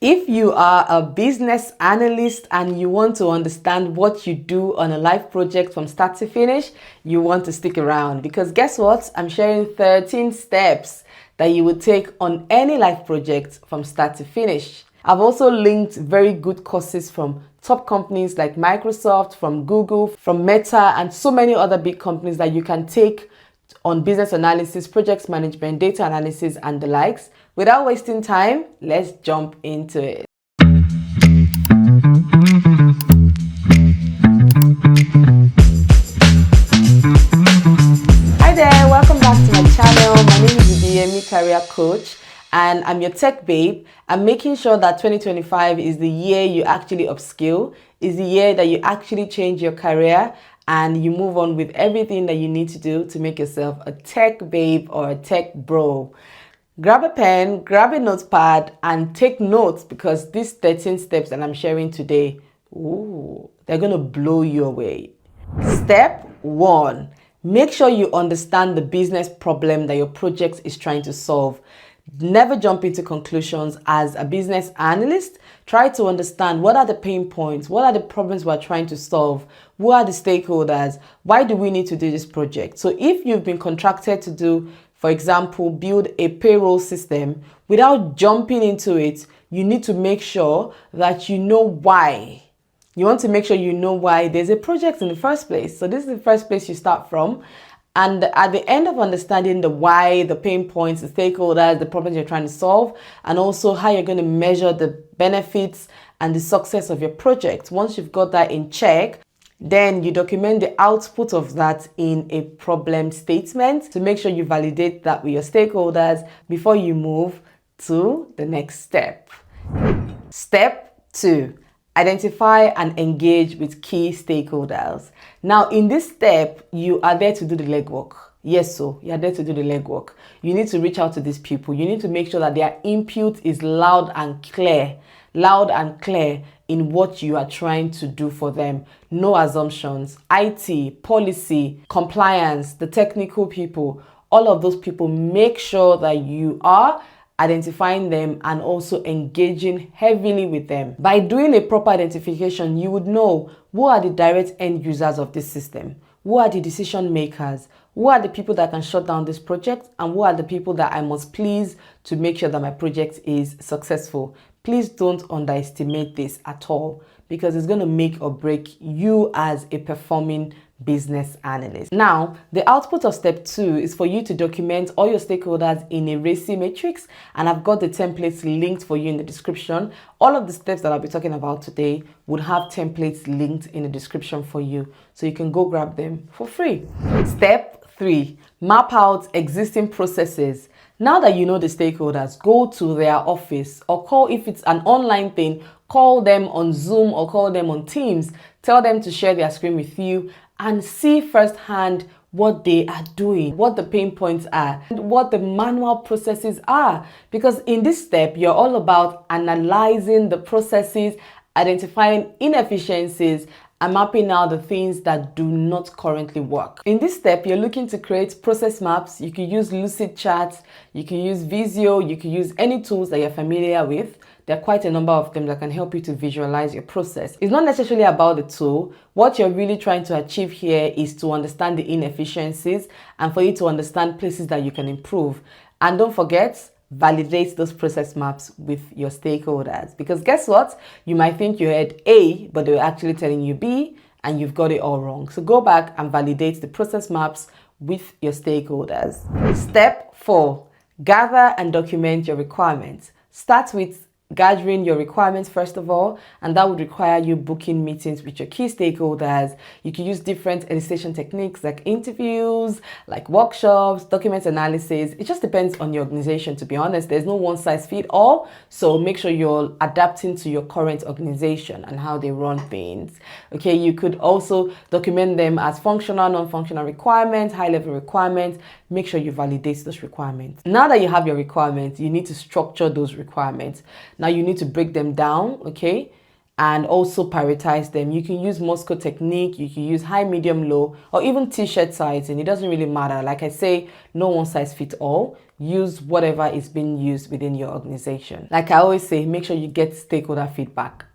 If you are a business analyst and you want to understand what you do on a life project from start to finish, you want to stick around, because guess what? I'm sharing 13 steps that you would take on any life project from start to finish. I've also linked very good courses from top companies like Microsoft, from Google, from Meta, and so many other big companies that you can take on business analysis, project management, data analysis, and the likes. Without wasting time, let's jump into it. Hi there, welcome back to my channel. My name is BME Career Coach, and I'm your tech babe. I'm making sure that 2025 is the year you actually upskill, is the year that you actually change your career, and you move on with everything that you need to do to make yourself a tech babe or a tech bro. Grab a pen, grab a notepad, and take notes, because these 13 steps that I'm sharing today, they're going to blow you away. Step 1. Make sure you understand the business problem that your project is trying to solve. Never jump into conclusions. As a business analyst, try to understand what are the pain points, what are the problems we're trying to solve, who are the stakeholders, why do we need to do this project. So if you've been contracted to do, for example, build a payroll system, without jumping into it, you need to make sure that you know why. You want to make sure you know why there's a project in the first place. So this is the first place you start from. And at the end of understanding the why, the pain points, the stakeholders, the problems you're trying to solve, and also how you're going to measure the benefits and the success of your project, once you've got that in check, then you document the output of that in a problem statement to make sure you validate that with your stakeholders before you move to the next step. Step 2. Identify and engage with key stakeholders. Now, in this step, you are there to do the legwork. Yes, so you are there to do the legwork. You need to reach out to these people. You need to make sure that their input is loud and clear in what you are trying to do for them. No assumptions. IT, policy, compliance, the technical people, all of those people, make sure that you are identifying them and also engaging heavily with them. By doing a proper identification, you would know who are the direct end users of this system, who are the decision makers, who are the people that can shut down this project, and who are the people that I must please to make sure that my project is successful. Please don't underestimate this at all, because it's going to make or break you as a performing business analyst. Now, the output of step 2 is for you to document all your stakeholders in a RACI matrix, and I've got the templates linked for you in the description. All of the steps that I'll be talking about today would have templates linked in the description for you, so you can go grab them for free. Step 3. Map out existing processes. Now that you know the stakeholders, go to their office or call, if it's an online thing, call them on Zoom or call them on Teams. Tell them to share their screen with you and see firsthand what they are doing, what the pain points are, and what the manual processes are. Because in this step, you're all about analyzing the processes, identifying inefficiencies, and mapping out the things that do not currently work. In this step, you're looking to create process maps. You can use Lucid Charts, you can use Visio, you can use any tools that you're familiar with. There are quite a number of them that can help you to visualize your process. It's not necessarily about the tool. What you're really trying to achieve here is to understand the inefficiencies and for you to understand places that you can improve. And don't forget, validate those process maps with your stakeholders, because guess what? You might think you had A, but they were actually telling you B, and you've got it all wrong. So go back and validate the process maps with your stakeholders. Step 4. Gather and document your requirements. Start with gathering your requirements first of all, and that would require you booking meetings with your key stakeholders. You can use different elicitation techniques like interviews, like workshops, document analysis. It just depends on your organization, to be honest. There's no one size fit all, so make sure you're adapting to your current organization and how they run things. Okay, you could also document them as functional, non-functional requirements, high-level requirements. Make sure you validate those requirements. Now that you have your requirements, you need to structure those requirements. Now you need to break them down, okay? and also prioritize them. You can use Moscow technique, you can use high, medium, low, or even t-shirt sizing. It doesn't really matter. Like I say, no one size fits all. Use whatever is being used within your organization. Like I always say, make sure you get stakeholder feedback.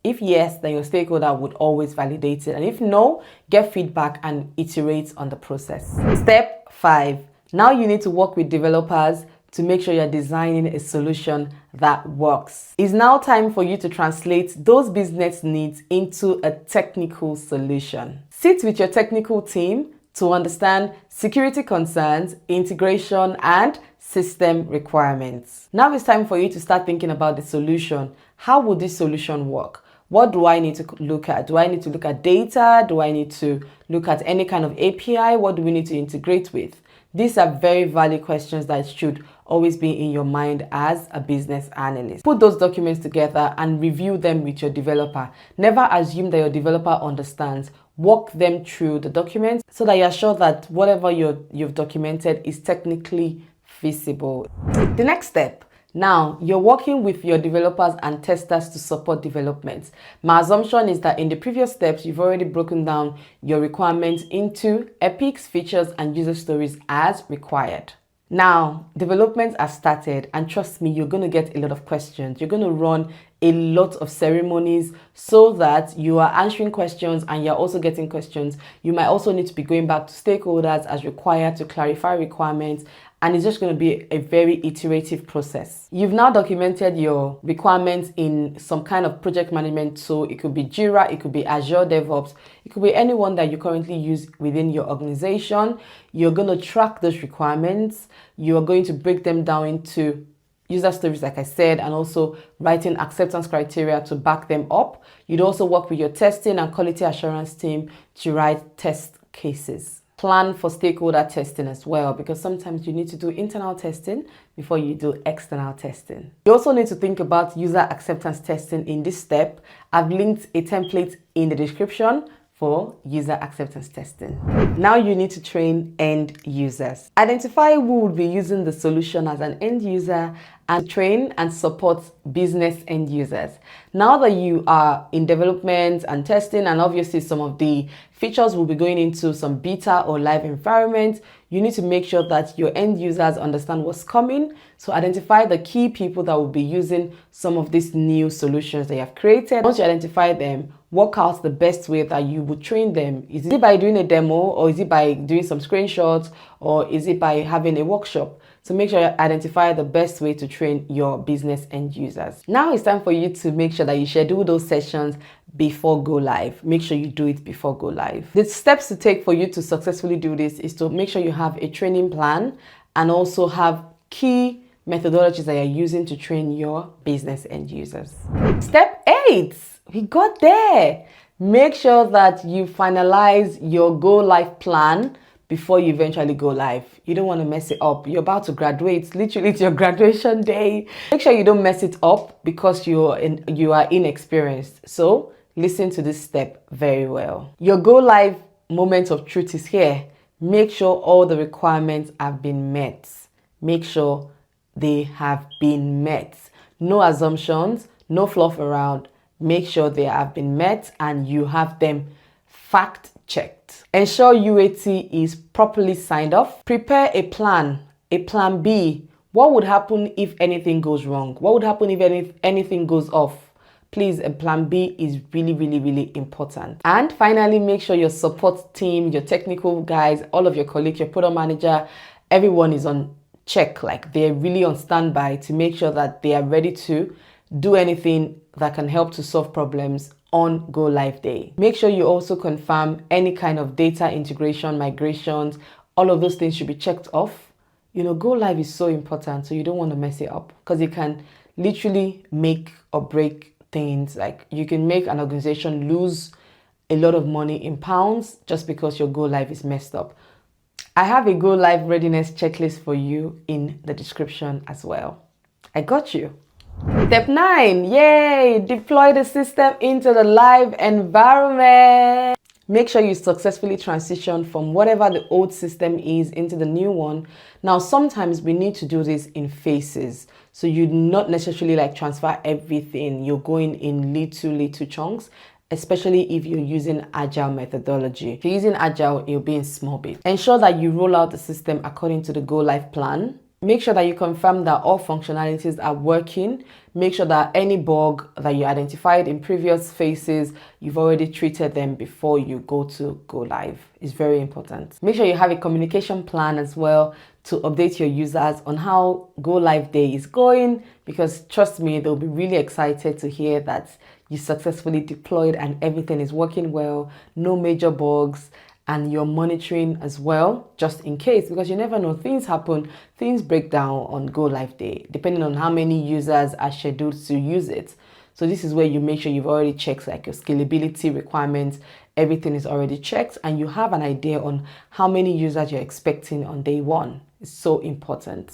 If yes, then your stakeholder would always validate it. And if no, get feedback and iterate on the process. Step 5. Now you need to work with developers to make sure you're designing a solution that works. It's now time for you to translate those business needs into a technical solution. Sit with your technical team to understand security concerns, integration, and system requirements. Now it's time for you to start thinking about the solution. How will this solution work? What do I need to look at? Do I need to look at data? Do I need to look at any kind of API? What do we need to integrate with? These are very valid questions that should always be in your mind as a business analyst. Put those documents together and review them with your developer. Never assume that your developer understands. Walk them through the documents so that you're sure that whatever you've documented is technically feasible. The next step. Now, you're working with your developers and testers to support development. My assumption is that in the previous steps, you've already broken down your requirements into epics, features, and user stories as required. Now, development has started, and trust me, you're going to get a lot of questions. You're going to run a lot of ceremonies so that you are answering questions and you're also getting questions. You might also need to be going back to stakeholders as required to clarify requirements, and it's just going to be a very iterative process. You've now documented your requirements in some kind of project management tool. It could be Jira, it could be Azure DevOps, it could be anyone that you currently use within your organization. You're going to track those requirements. You're going to break them down into user stories, like I said, and also writing acceptance criteria to back them up. You'd also work with your testing and quality assurance team to write test cases. Plan for stakeholder testing as well, because sometimes you need to do internal testing before you do external testing. You also need to think about user acceptance testing in this step. I've linked a template in the description for user acceptance testing. Now you need to train end users. Identify who will be using the solution as an end user and train and support business end users. Now that you are in development and testing, and obviously some of the features will be going into some beta or live environment, you need to make sure that your end users understand what's coming. So identify the key people that will be using some of these new solutions that you have created. Once you identify them, work out the best way that you would train them. Is it by doing a demo, or is it by doing some screenshots, or is it by having a workshop? So make sure you identify the best way to train your business end users. Now it's time for you to make sure that you schedule those sessions before go live. Make sure you do it before go live. The steps to take for you to successfully do this is to make sure you have a training plan and also have key methodologies that you're using to train your business end users. Step 8, we got there. Make sure that you finalize your go live plan before you eventually go live. You don't want to mess it up. You're about to graduate. Literally, it's your graduation day. Make sure you don't mess it up because you are inexperienced. So listen to this step very well. Your go live moment of truth is here. Make sure all the requirements have been met. Make sure they have been met. No assumptions, no fluff around. Make sure they have been met and you have them fact checked. Ensure UAT is properly signed off. Prepare a plan B. What would happen if anything goes wrong? What would happen if anything goes off? Please, a plan B is really, really, really important. And finally, make sure your support team, your technical guys, all of your colleagues, your product manager, everyone is on check. Like they're really on standby to make sure that they are ready to do anything that can help to solve problems on go live day. Make sure you also confirm any kind of data integration, migrations, all of those things should be checked off. You know, go live is so important, so you don't want to mess it up because it can literally make or break things. Like you can make an organization lose a lot of money in pounds just because your go live is messed up. I have a go live readiness checklist for you in the description as well. I got you. Step 9, yay! Deploy the system into the live environment. Make sure you successfully transition from whatever the old system is into the new one. Now, sometimes we need to do this in phases. So you not necessarily like transfer everything. You're going in little chunks, especially if you're using agile methodology. If you're using agile, it'll be in small bits. Ensure that you roll out the system according to the go live plan. Make sure that you confirm that all functionalities are working. Make sure that any bug that you identified in previous phases, you've already treated them before you go to go live. It's very important. Make sure you have a communication plan as well to update your users on how go live day is going, because trust me, they'll be really excited to hear that you successfully deployed and everything is working well, no major bugs, and you're monitoring as well, just in case, because you never know, things happen, things break down on go live day, depending on how many users are scheduled to use it. So this is where you make sure you've already checked like your scalability requirements, everything is already checked, and you have an idea on how many users you're expecting on day one. It's so important.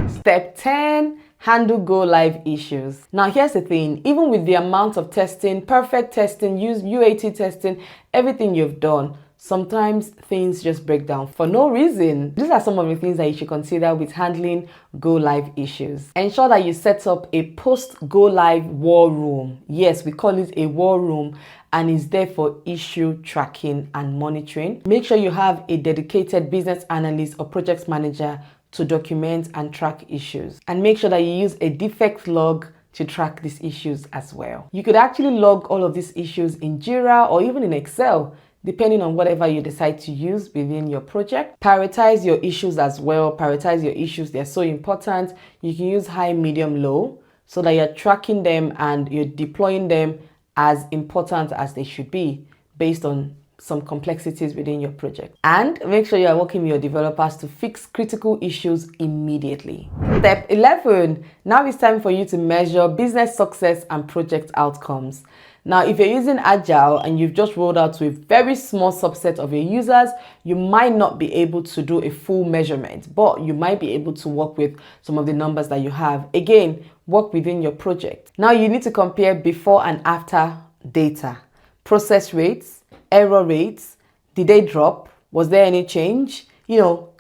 Step 10, handle go live issues. Now here's the thing, even with the amount of testing, perfect testing, use UAT testing, everything you've done, sometimes things just break down for no reason. These are some of the things that you should consider with handling go live issues. Ensure that you set up a post go live war room. Yes, we call it a war room, and it's there for issue tracking and monitoring. Make sure you have a dedicated business analyst or project manager to document and track issues. And make sure that you use a defect log to track these issues as well. You could actually log all of these issues in Jira or even in Excel, depending on whatever you decide to use within your project. Prioritize your issues as well. Prioritize your issues. They're so important. You can use high, medium, low so that you're tracking them and you're deploying them as important as they should be based on some complexities within your project. And make sure you are working with your developers to fix critical issues immediately. Step 11. Now it's time for you to measure business success and project outcomes. Now, if you're using Agile and you've just rolled out to a very small subset of your users, you might not be able to do a full measurement, but you might be able to work with some of the numbers that you have. Again, work within your project. Now, you need to compare before and after data, process rates, error rates. Did they drop? Was there any change?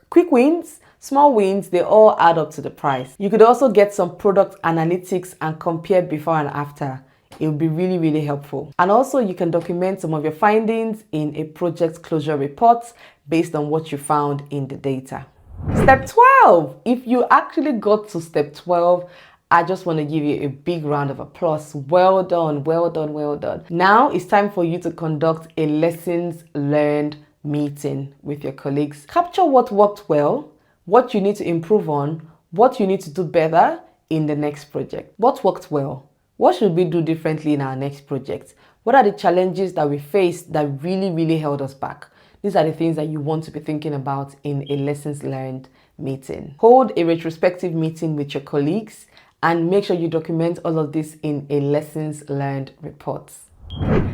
Quick wins, small wins, they all add up to the price. You could also get some product analytics and compare before and after. It will be really, really helpful. And also you can document some of your findings in a project closure report based on what you found in the data. Step 12. If you actually got to step 12, I just want to give you a big round of applause. Well done, well done, well done. Now it's time for you to conduct a lessons learned meeting with your colleagues. Capture what worked well, what you need to improve on, what you need to do better in the next project. What worked well? What should we do differently in our next project? What are the challenges that we faced that really, really held us back? These are the things that you want to be thinking about in a lessons learned meeting. Hold a retrospective meeting with your colleagues and make sure you document all of this in a lessons learned report.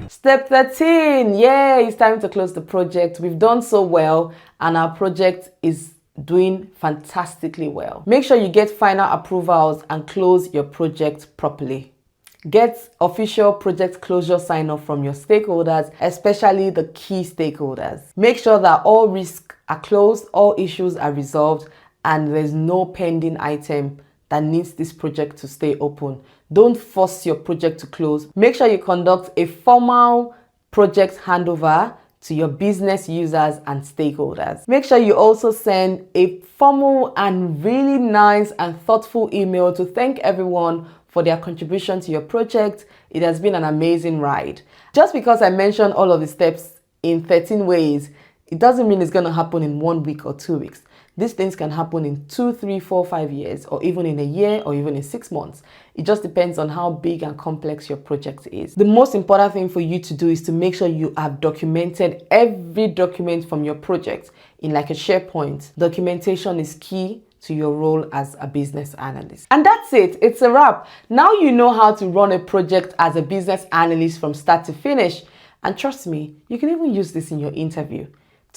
Step 13. Yeah, it's time to close the project. We've done so well and our project is doing fantastically well. Make sure you get final approvals and close your project properly. Get official project closure sign-off from your stakeholders, especially the key stakeholders. Make sure that all risks are closed, all issues are resolved, and there's no pending item that needs this project to stay open. Don't force your project to close. Make sure you conduct a formal project handover to your business users and stakeholders. Make sure you also send a formal and really nice and thoughtful email to thank everyone for their contribution to your project. It has been an amazing ride. Just because I mentioned all of the steps in 13 ways, it doesn't mean it's going to happen in 1 week or 2 weeks. These things can happen in 2, 3, 4, 5 years, or even in a year, or even in 6 months. It just depends on how big and complex your project is. The most important thing for you to do is to make sure you have documented every document from your project in like a SharePoint. Documentation is key to your role as a business analyst. And that's it. It's a wrap. Now you know how to run a project as a business analyst from start to finish. And trust me, you can even use this in your interview.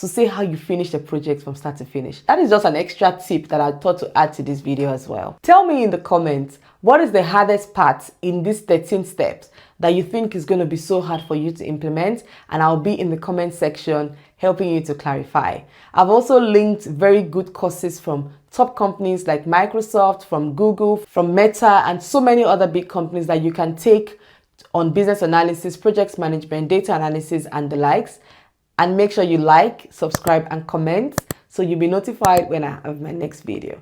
to say how you finish the project from start to finish. That is just an extra tip that I thought to add to this video as well. Tell me in the comments, what is the hardest part in these 13 steps that you think is going to be so hard for you to implement? And I'll be in the comment section helping you to clarify. I've also linked very good courses from top companies like Microsoft, from Google, from Meta, and so many other big companies that you can take on business analysis, project management, data analysis, and the likes. And make sure you like, subscribe, and comment so you'll be notified when I have my next video.